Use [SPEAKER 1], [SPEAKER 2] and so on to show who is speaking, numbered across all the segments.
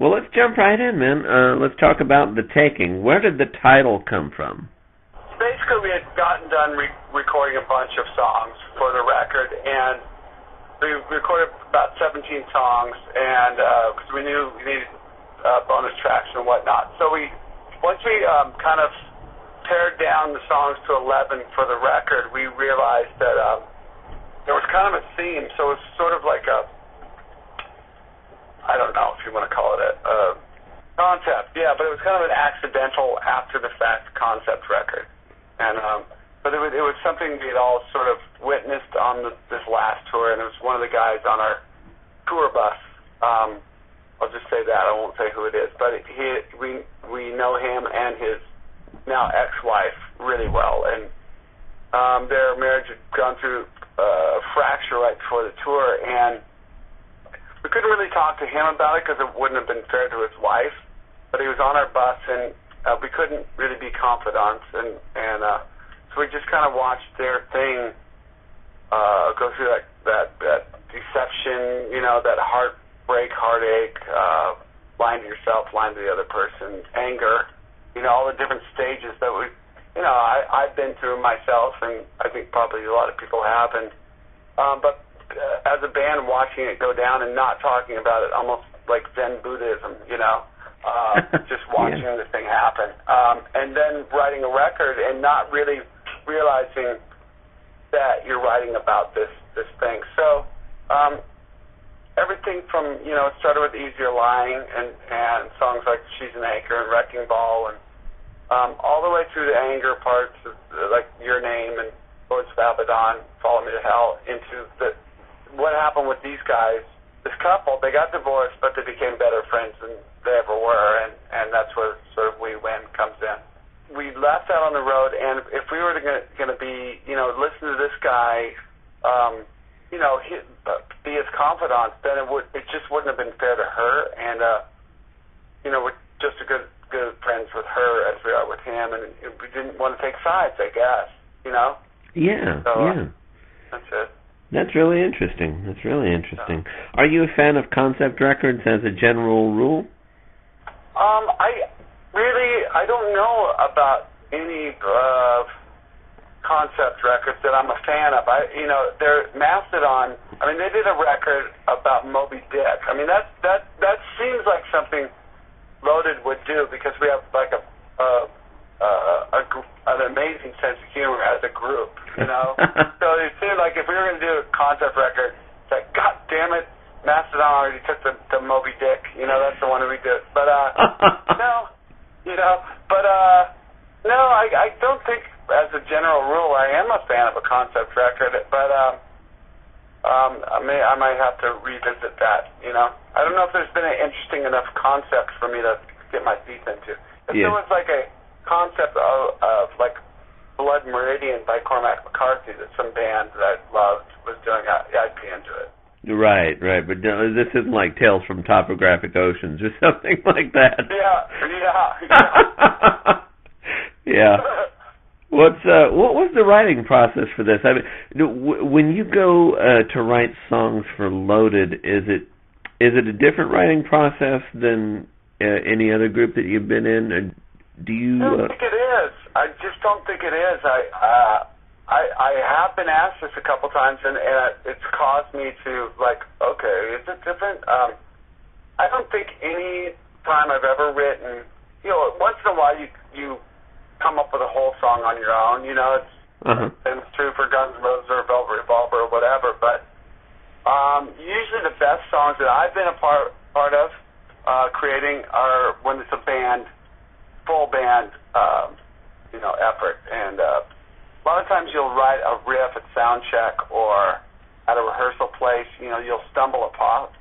[SPEAKER 1] Well, let's jump right in, man. Let's talk about The Taking. Where did the title come from?
[SPEAKER 2] Basically, we had gotten done recording a bunch of songs for the record, and we recorded about 17 songs, and because we knew we needed bonus tracks and whatnot. So once we kind of pared down the songs to 11 for the record, we realized that there was kind of a theme. So it was sort of like I don't know if you want to call it a concept, yeah, but it was kind of an accidental after-the-fact concept record. And but it was something we had all sort of witnessed on this last tour, and it was one of the guys on our tour bus. I'll just say that, I won't say who it is, but we know him and his now ex-wife really well, and their marriage had gone through a fracture right before the tour, and we couldn't really talk to him about it because it wouldn't have been fair to his wife, but he was on our bus, and we couldn't really be confidants, and so we just kind of watched their thing go through that deception, that heartbreak, heartache, lying to yourself, lying to the other person, anger, all the different stages that I've been through myself, and I think probably a lot of people have, and but as a band, watching it go down and not talking about it, almost like Zen Buddhism, just watching the thing happen, and then writing a record and not really realizing that you're writing about this thing. So everything from it started with Easier Lying and songs like She's an Anchor and Wrecking Ball, and all the way through the anger parts of, like Your Name and Lords of Abaddon, Follow Me to Hell, into what happened with these guys. This couple, they got divorced, but they became better friends than they ever were, and that's where sort of We Win comes in. We left out on the road, and if we were going to be, listen to this guy, be his confidant, then it just wouldn't have been fair to her, and we're just as good friends with her as we are with him, and we didn't want to take sides, I guess,
[SPEAKER 1] Yeah,
[SPEAKER 2] so,
[SPEAKER 1] yeah.
[SPEAKER 2] That's it.
[SPEAKER 1] That's really interesting. Are you a fan of concept records as a general rule?
[SPEAKER 2] I don't know about any concept records that I'm a fan of. They're Mastodon. They did a record about Moby Dick. That seems like something Loaded would do, because we have like an amazing sense of humor as a group, So it seemed like if we were going to do a concept record, it's like, God damn it, Mastodon already took the Moby Dick, that's the one we did. But no, I don't think, as a general rule, I am a fan of a concept record, but I might have to revisit that, I don't know if there's been an interesting enough concept for me to get my teeth into. If there was like a concept of like Blood Meridian by Cormac McCarthy that some band that I loved was doing, I'd be into it.
[SPEAKER 1] Right, but this isn't like Tales from Topographic Oceans or something like that. Yeah. What was the writing process for this? When you go to write songs for Loaded, is it a different writing process than any other group that you've been in? Or do you?
[SPEAKER 2] I don't think it is. I just don't think it is. I have been asked this a couple times, and it's caused me to, like, okay, is it different? I don't think any time I've ever written, once in a while you come up with a whole song on your own, it's and it's true for Guns N' Roses or Velvet Revolver or whatever, but usually the best songs that I've been a part of creating are when it's a band, full band, effort, and a lot of times you'll write a riff at sound check or at a rehearsal place. You'll stumble upon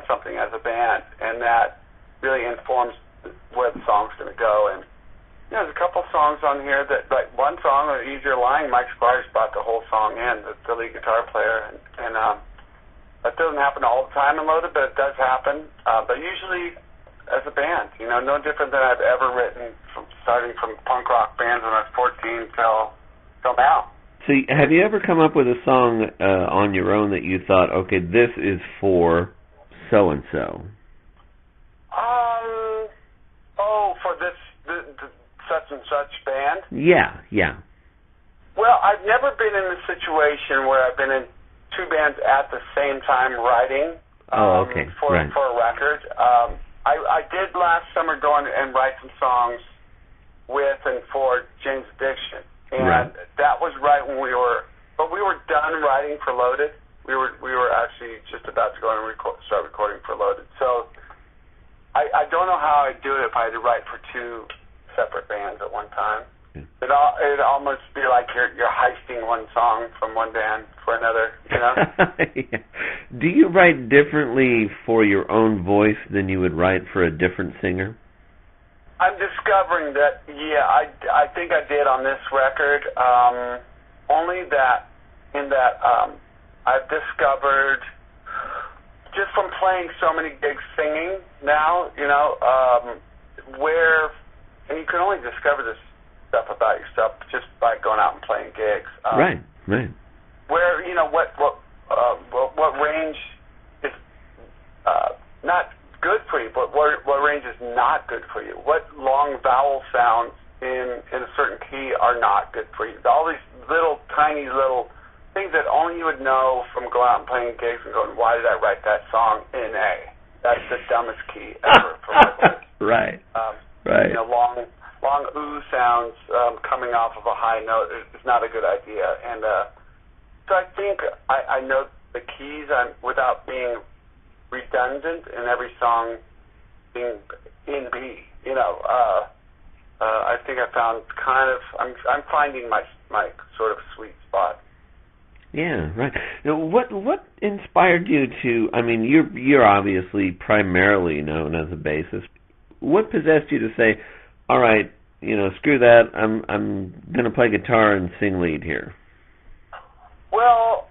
[SPEAKER 2] something as a band, and that really informs where the song's going to go. And there's a couple songs on here that, like one song, Easier Lying, Mike Squires brought the whole song in, the lead guitar player, and that doesn't happen all the time in Loaded, but it does happen. But usually as a band, no different than I've ever written, starting from punk rock bands when I was 14 till now.
[SPEAKER 1] So have you ever come up with a song on your own that you thought, okay, this is for so-and-so?
[SPEAKER 2] such band?
[SPEAKER 1] Yeah.
[SPEAKER 2] Well, I've never been in a situation where I've been in two bands at the same time writing for a record. I did last summer go and write some songs with and for Jane's Addiction, and that was right when we were done writing for Loaded. We were actually just about to go and start recording for Loaded. So I don't know how I'd do it if I had to write for two separate bands at one time. It'd almost be like you're heisting one song from one band for another, you know?
[SPEAKER 1] Yeah. Do you write differently for your own voice than you would write for a different singer?
[SPEAKER 2] I'm discovering that, I think I did on this record. Only that I've discovered, just from playing so many gigs singing now, you know, and you can only discover this stuff about yourself just by going out and playing gigs.
[SPEAKER 1] Right.
[SPEAKER 2] Where, you know, what range is not good for you, but what range is not good for you. What long vowel sounds in a certain key are not good for you. All these tiny little things that only you would know from going out and playing gigs and going, why did I write that song in A? That's the dumbest key ever for my voice.
[SPEAKER 1] Right.
[SPEAKER 2] You know, long ooh sounds coming off of a high note is not a good idea. And so I think I know the keys without being redundant in every song being in B. You know, I think I found I'm finding my sort of sweet spot.
[SPEAKER 1] Yeah, right. Now, what inspired you to? I mean, you're obviously primarily known as a bassist. What possessed you to say, all right, you know, screw that, I'm going to play guitar and sing lead here?
[SPEAKER 2] Well,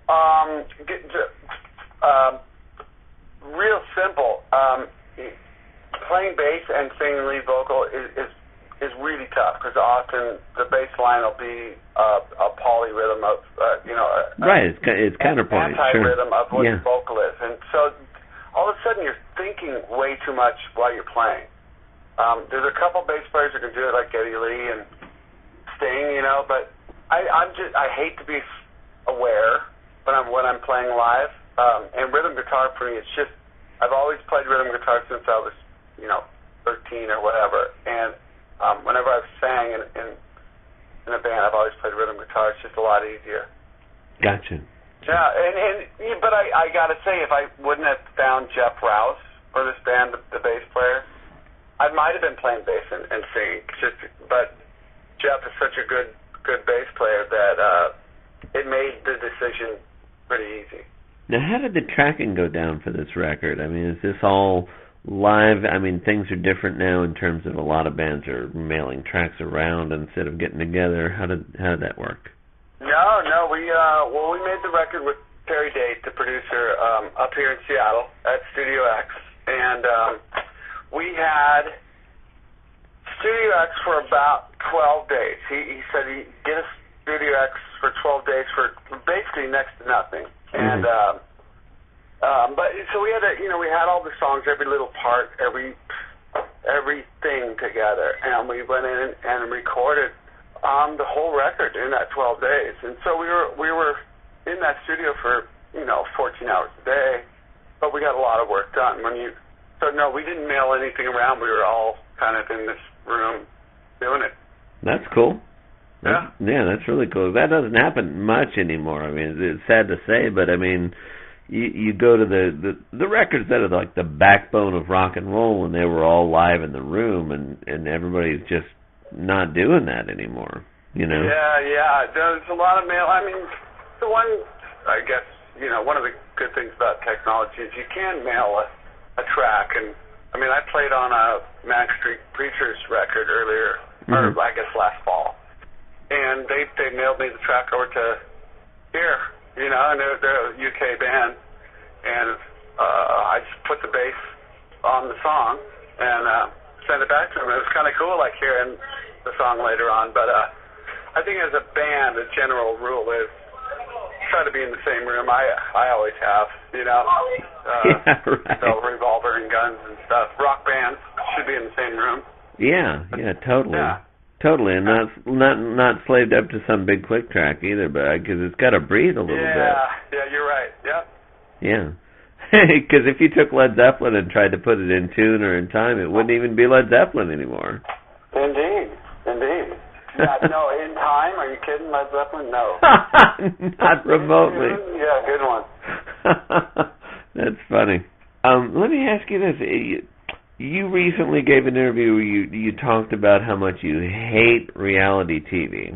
[SPEAKER 2] real simple. Playing bass and singing lead vocal is really tough because often the bass line will be a polyrhythm of,
[SPEAKER 1] right, it's counterpoint,
[SPEAKER 2] anti-rhythm of what
[SPEAKER 1] the
[SPEAKER 2] vocal is. And so all of a sudden you're thinking way too much while you're playing. There's a couple bass players who can do it, like Geddy Lee and Sting, you know, but I hate to be aware when I'm playing live. And rhythm guitar for me, it's just, I've always played rhythm guitar since I was, 13 or whatever. And whenever I've sang in a band, I've always played rhythm guitar. It's just a lot easier.
[SPEAKER 1] Gotcha.
[SPEAKER 2] Yeah, but I got to say, if I wouldn't have found Jeff Rouse for this band, the bass player, I might have been playing bass and singing. But Jeff is such a good bass player that it made the decision pretty easy.
[SPEAKER 1] Now, how did the tracking go down for this record? I mean, is this all live? I mean, things are different now in terms of a lot of bands are mailing tracks around instead of getting together. How did that work?
[SPEAKER 2] No. We made the record with Terry Date, the producer, up here in Seattle at Studio X, and we had Studio X for about 12 days. He said he'd get us Studio X for 12 days for basically next to nothing. And but so we had we had all the songs, every little part, everything together, and we went in and recorded the whole record in that 12 days. And so we were in that studio for 14 hours a day, but we got a lot of work done. So no, we didn't mail anything around. We were all kind of in this room doing it.
[SPEAKER 1] That's cool.
[SPEAKER 2] Yeah,
[SPEAKER 1] that's really cool. That doesn't happen much anymore. I mean, it's sad to say, but I mean, you go to the records that are like the backbone of rock and roll, and they were all live in the room, and everybody's just not doing that anymore.
[SPEAKER 2] Yeah. There's a lot of mail. I mean, the one, I guess, one of the good things about technology is you can mail a track, and I mean, I played on a Max Street Preachers record earlier, or I guess last fall. And they mailed me the track over to here, and they're a UK band, and I just put the bass on the song and sent it back to them. It was kind of cool, like hearing the song later on. But I think as a band, the general rule is try to be in the same room. I always have,
[SPEAKER 1] yeah, right.
[SPEAKER 2] So revolver and guns and stuff. Rock bands should be in the same room.
[SPEAKER 1] Yeah, totally.
[SPEAKER 2] Yeah.
[SPEAKER 1] Totally, and not slaved up to some big click track either, but because it's got to breathe a little bit.
[SPEAKER 2] Yeah, you're right. Yep.
[SPEAKER 1] Yeah. Because if you took Led Zeppelin and tried to put it in tune or in time, it wouldn't even be Led Zeppelin anymore.
[SPEAKER 2] Indeed. Yeah, no, in time? Are you kidding, Led Zeppelin? No.
[SPEAKER 1] Not remotely.
[SPEAKER 2] Yeah, good one.
[SPEAKER 1] That's funny. Let me ask you this. You recently gave an interview where you talked about how much you hate reality TV.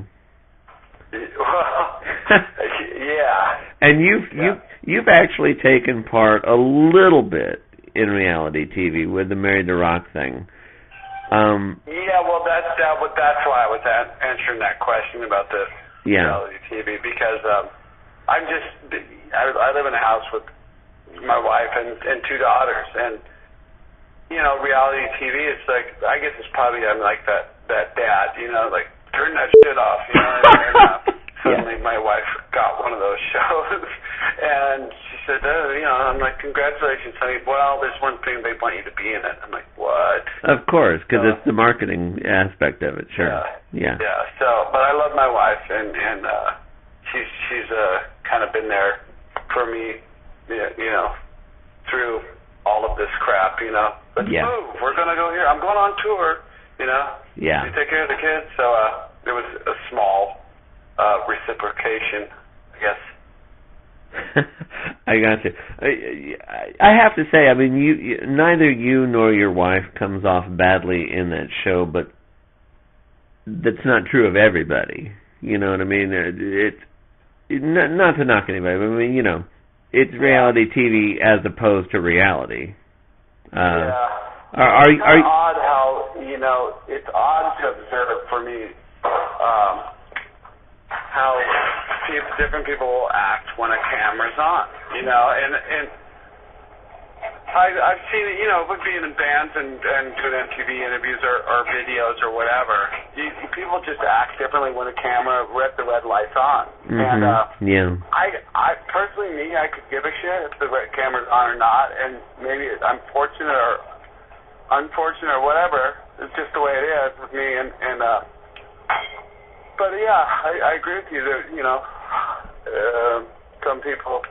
[SPEAKER 2] Well, yeah.
[SPEAKER 1] And you've actually taken part a little bit in reality TV with the Married to Rock thing.
[SPEAKER 2] Yeah, well, that's why I was answering that question about the reality TV, because I live in a house with my wife and two daughters, and reality TV, it's like, I guess it's probably, I'm like that dad, like, turn that shit off, and suddenly my wife got one of those shows, and she said, I'm like, congratulations, honey. Well, there's one thing, they want you to be in it. I'm like, what?
[SPEAKER 1] Of course, because it's the marketing aspect of it, sure. Yeah.
[SPEAKER 2] So, but I love my wife, and she's kind of been there for me, through all of this crap, Let's move. We're going to go here. I'm going on tour,
[SPEAKER 1] Yeah.
[SPEAKER 2] You take care of the kids. So there was a small reciprocation, I guess.
[SPEAKER 1] I got you. I have to say, I mean, neither you nor your wife comes off badly in that show, but that's not true of everybody. You know what I mean? It's not to knock anybody, but I mean, it's reality TV as opposed to reality.
[SPEAKER 2] It's odd how, it's odd to observe for me how different people will act when a camera's on, and I've seen it, with being in bands and doing MTV interviews or videos or whatever. People just act differently when the red light's on.
[SPEAKER 1] Mm-hmm.
[SPEAKER 2] And I personally, I could give a shit if the red camera's on or not, and maybe I'm fortunate or unfortunate or whatever. It's just the way it is with me, but yeah, I agree with you that, some people,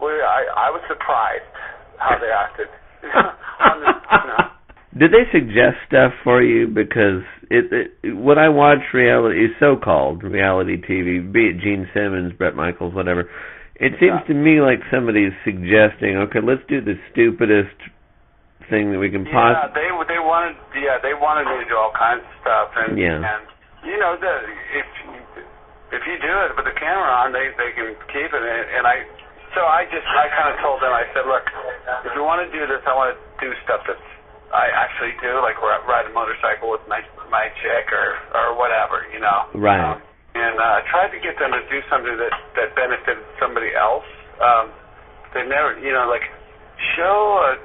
[SPEAKER 2] I was surprised how they acted.
[SPEAKER 1] Did they suggest stuff for you? Because when I watch so-called reality TV, be it Gene Simmons, Bret Michaels, whatever, it seems to me like somebody's suggesting, okay, let's do the stupidest thing that we can possibly.
[SPEAKER 2] Yeah, they wanted me to do all kinds of stuff, and if you do it with the camera on, they can keep it, and I kind of told them, I said, look, if you want to do this, I want to do stuff that I actually do, like ride a motorcycle with my chick or whatever,
[SPEAKER 1] Right.
[SPEAKER 2] And I tried to get them to do something that benefited somebody else. They never, like show a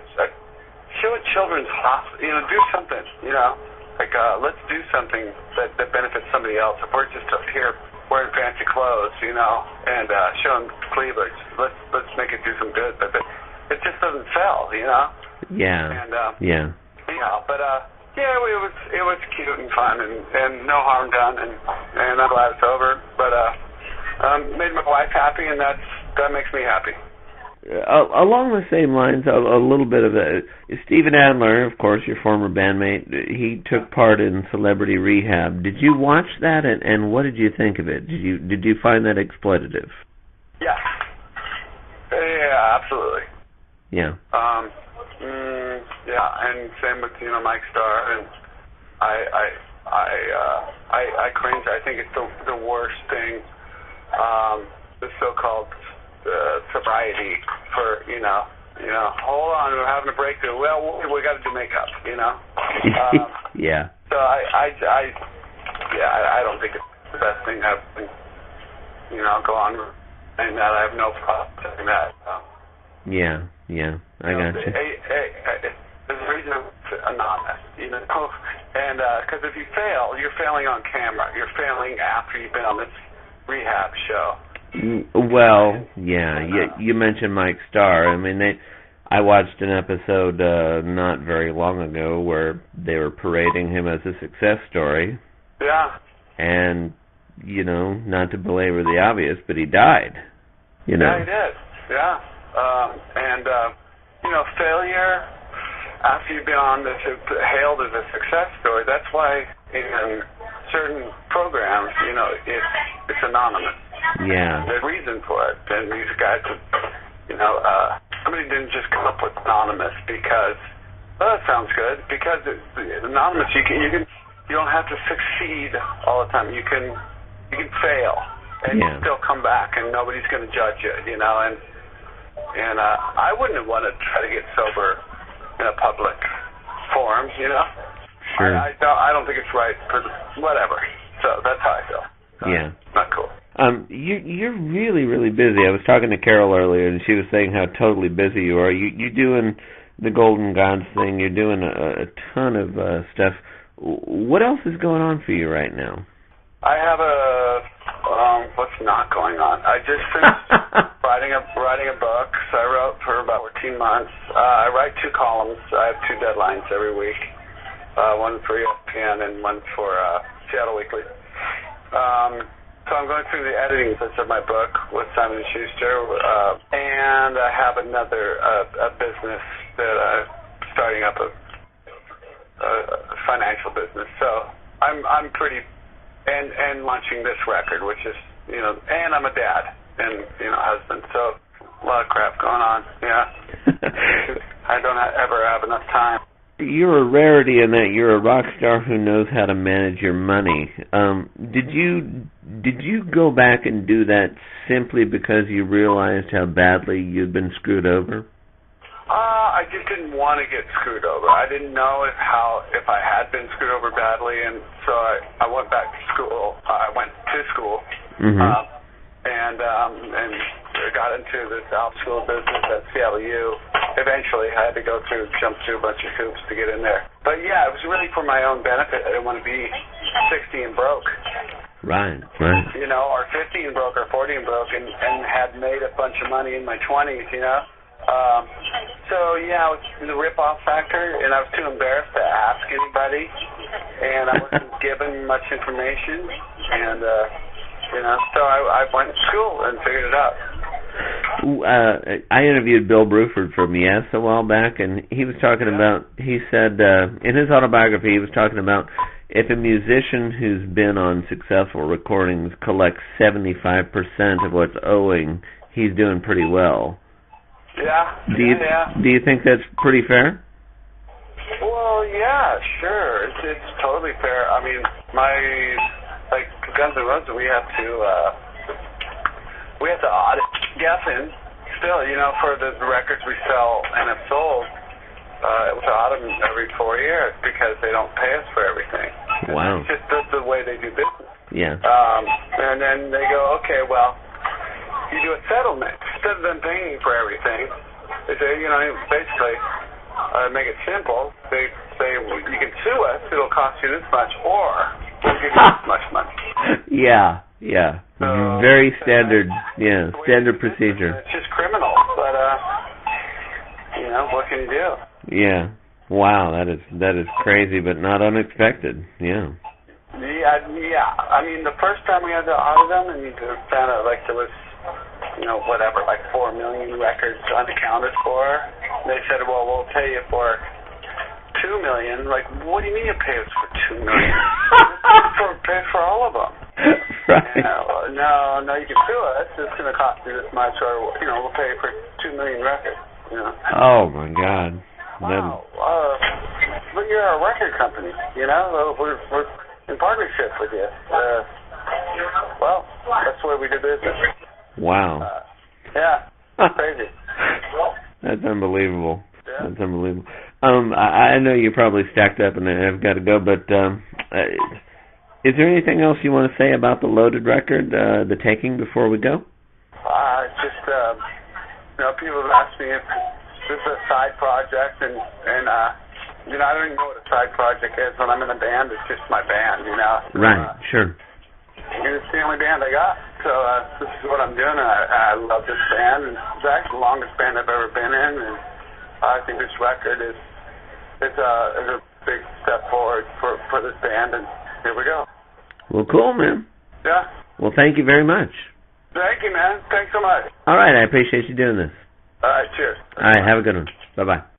[SPEAKER 2] children's hospital, do something, like let's do something that benefits somebody else. If we're just up here wearing fancy clothes, and showing cleavage, let's make it do some good. But it just doesn't sell,
[SPEAKER 1] Yeah.
[SPEAKER 2] And
[SPEAKER 1] yeah.
[SPEAKER 2] But it was cute and fun, and no harm done, and I'm glad it's over. But made my wife happy, and that makes me happy.
[SPEAKER 1] Along the same lines, a little bit of Steven Adler, of course, your former bandmate, he took part in Celebrity Rehab. Did you watch that, and what did you think of it? Did you find that exploitative?
[SPEAKER 2] Yeah. Yeah, absolutely.
[SPEAKER 1] Yeah.
[SPEAKER 2] And same with Mike Starr, and I cringe. I think it's the worst thing. The so-called sobriety for hold on, we're having a breakthrough. Well, we got to do makeup,
[SPEAKER 1] Yeah.
[SPEAKER 2] So I don't think it's the best thing to go on, and that I have no problem saying that.
[SPEAKER 1] Yeah, I got you.
[SPEAKER 2] There's a reason it's anonymous, and because if you fail, you're failing on camera. You're failing after you've been on this rehab show.
[SPEAKER 1] Well, yeah, you mentioned Mike Starr. I mean, I watched an episode not very long ago where they were parading him as a success story,
[SPEAKER 2] Yeah.
[SPEAKER 1] And, not to belabor the obvious, but he died.
[SPEAKER 2] Yeah, he did. Yeah. Failure, after you've been on this, hailed as a success story, that's why in certain programs, it's anonymous.
[SPEAKER 1] Yeah.
[SPEAKER 2] There's a reason for it. And these guys, somebody didn't just come up with anonymous because, that sounds good. Because it's anonymous, you don't have to succeed all the time. You can fail and still come back, and nobody's going to judge you. And I wouldn't want to try to get sober in a public forum.
[SPEAKER 1] Sure.
[SPEAKER 2] I don't think it's right for whatever. So that's how I feel.
[SPEAKER 1] Yeah.
[SPEAKER 2] Not cool.
[SPEAKER 1] You're really, really busy. I was talking to Carol earlier, and she was saying how totally busy you are. You're doing the Golden Gods thing. You're doing a ton of stuff. What else is going on for you right now?
[SPEAKER 2] I have what's not going on? I just finished writing a book. So I wrote for about 14 months. I write 2 columns. I have 2 deadlines every week. One for ESPN and one for Seattle Weekly. So I'm going through the editing process of my book with Simon & Schuster, and I have another a business that I'm starting up, a financial business. So I'm pretty, and launching this record, which is, and I'm a dad and, husband. So a lot of crap going on. Yeah. I don't ever have enough time.
[SPEAKER 1] You're a rarity in that you're a rock star who knows how to manage your money. Did you go back and do that simply because you realized how badly you'd been screwed over?
[SPEAKER 2] I just didn't want to get screwed over. I didn't know if I had been screwed over badly, and so I went back to school. I went to school, and got into this out school business at Seattle U. Eventually, I had to jump through a bunch of hoops to get in there. But yeah, it was really for my own benefit. I didn't want to be 60 and broke.
[SPEAKER 1] Right.
[SPEAKER 2] Or 50 and broke, or 40 and broke, and had made a bunch of money in my 20s, So yeah, it was the rip-off factor, and I was too embarrassed to ask anybody, and I wasn't given much information, and so I went to school and figured it out.
[SPEAKER 1] I interviewed Bill Bruford from Yes a while back, and he was talking about, he said, in his autobiography, he was talking about if a musician who's been on successful recordings collects 75% of what's owing, he's doing pretty well.
[SPEAKER 2] Yeah.
[SPEAKER 1] Do you think that's pretty fair?
[SPEAKER 2] Well, yeah, sure. It's totally fair. I mean, like Guns N' Roses, we have to audit Geffen still, for the records we sell and have sold. We audit them every 4 years because they don't pay us for everything.
[SPEAKER 1] Wow.
[SPEAKER 2] It's just the way they do business.
[SPEAKER 1] Yeah.
[SPEAKER 2] And then they go, okay, well, you do a settlement instead of them paying for everything. They say, basically, make it simple. They say, well, you can sue us. It'll cost you this much, or we'll give you this much money.
[SPEAKER 1] Yeah. Very standard. Yeah, standard procedure.
[SPEAKER 2] It's just criminal, but what can you do?
[SPEAKER 1] Yeah. Wow, that is crazy, but not unexpected. Yeah.
[SPEAKER 2] Yeah. I mean, the first time we had to audit them, and you found out like there was, like 4 million records unaccounted for. And they said, well, we'll pay you for 2 million. Like, what do you mean you pay us for 2 million? Pay for all of them.
[SPEAKER 1] Right.
[SPEAKER 2] No, you can sue us. It's going to cost you this much, or we'll pay you for 2 million records.
[SPEAKER 1] Oh my God.
[SPEAKER 2] Wow. But you're a record company. We're in partnership with you. Well, that's the way we do business.
[SPEAKER 1] Wow.
[SPEAKER 2] Yeah. Crazy.
[SPEAKER 1] That's unbelievable.
[SPEAKER 2] Yeah.
[SPEAKER 1] That's unbelievable. I know you're probably stacked up and I've got to go, but is there anything else you want to say about the Loaded record, The Taking, before we go?
[SPEAKER 2] Just, people have asked me if this is a side project, and I don't even know what a side project is. When I'm in a band, it's just my band,
[SPEAKER 1] Right, sure.
[SPEAKER 2] It's the only band I got, so this is what I'm doing. I love this band, and it's actually the longest band I've ever been in, and I think this record is a big step forward for this band, and here we go.
[SPEAKER 1] Well, cool, man.
[SPEAKER 2] Yeah.
[SPEAKER 1] Well, thank you very much.
[SPEAKER 2] Thank you, man. Thanks so much.
[SPEAKER 1] All right, I appreciate you doing this.
[SPEAKER 2] All right, cheers.
[SPEAKER 1] All right, have a good one. Bye-bye.